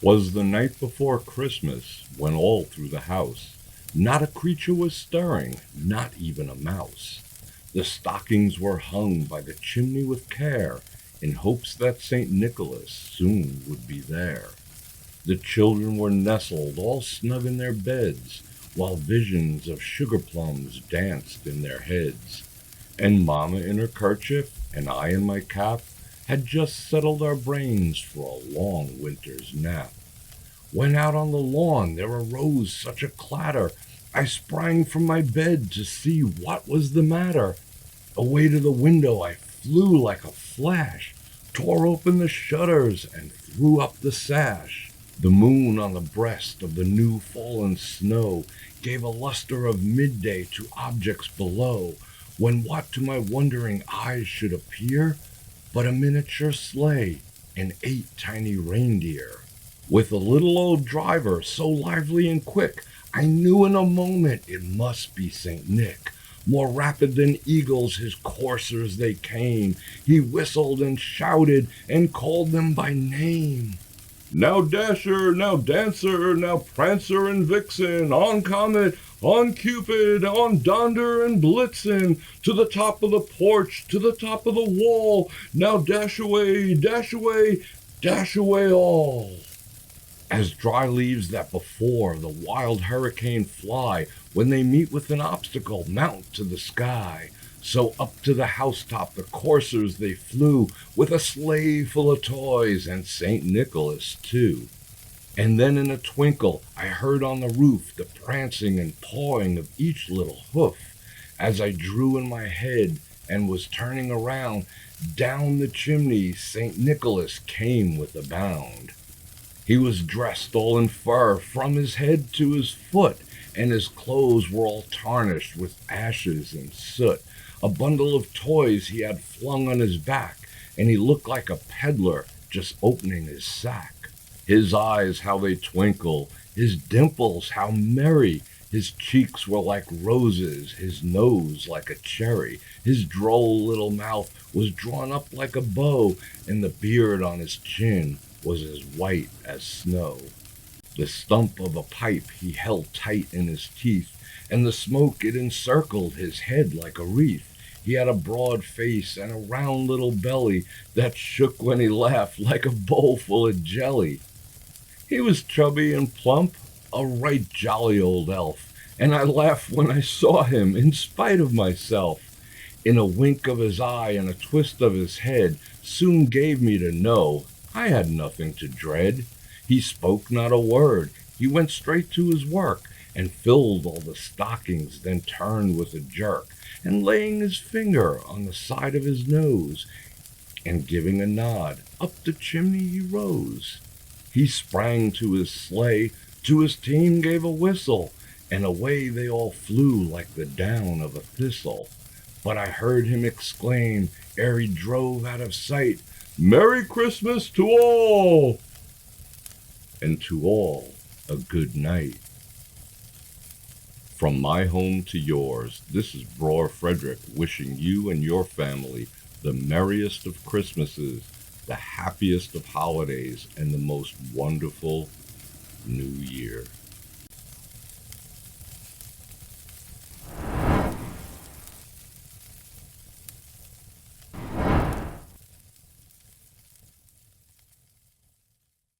'Twas the night before Christmas, when all through the house not a creature was stirring, not even a mouse. The stockings were hung by the chimney with care, in hopes that St. Nicholas soon would be there. The children were nestled all snug in their beds, while visions of sugar plums danced in their heads. And Mamma in her kerchief, and I in my cap, had just settled our brains for a long winter's nap. When out on the lawn there arose such a clatter, I sprang from my bed to see what was the matter. Away to the window I flew like a flash, tore open the shutters and threw up the sash. The moon on the breast of the new fallen snow gave a luster of midday to objects below, when what to my wondering eyes should appear but a miniature sleigh and 8 tiny reindeer. With a little old driver so lively and quick, I knew in a moment it must be St. Nick. More rapid than eagles his coursers they came. He whistled and shouted and called them by name. Now Dasher, now Dancer, now Prancer and Vixen, on Comet, on Cupid, on Donder and Blitzen, to the top of the porch, to the top of the wall, now dash away, dash away, dash away all. As dry leaves that before the wild hurricane fly, when they meet with an obstacle, mount to the sky, so up to the housetop the coursers they flew, with a sleigh full of toys and St. Nicholas too. And then in a twinkle I heard on the roof the prancing and pawing of each little hoof. As I drew in my head and was turning around, down the chimney St. Nicholas came with a bound. He was dressed all in fur from his head to his foot, and his clothes were all tarnished with ashes and soot. A bundle of toys he had flung on his back, and he looked like a peddler just opening his sack. His eyes, how they twinkle, his dimples, how merry. His cheeks were like roses, his nose like a cherry. His droll little mouth was drawn up like a bow, and the beard on his chin was as white as snow. The stump of a pipe he held tight in his teeth, and the smoke it encircled his head like a wreath. He had a broad face and a round little belly that shook when he laughed like a bowl full of jelly. He was chubby and plump, a right jolly old elf, and I laughed when I saw him in spite of myself. In a wink of his eye and a twist of his head soon gave me to know I had nothing to dread. He spoke not a word. He went straight to his work and filled all the stockings, then turned with a jerk, and laying his finger on the side of his nose, and giving a nod, up the chimney he rose. He sprang to his sleigh, to his team gave a whistle, and away they all flew like the down of a thistle. But I heard him exclaim, ere he drove out of sight, "Merry Christmas to all!" And to all a good night. From my home to yours, this is Bror Fredrik wishing you and your family the merriest of Christmases, the happiest of holidays, and the most wonderful New Year.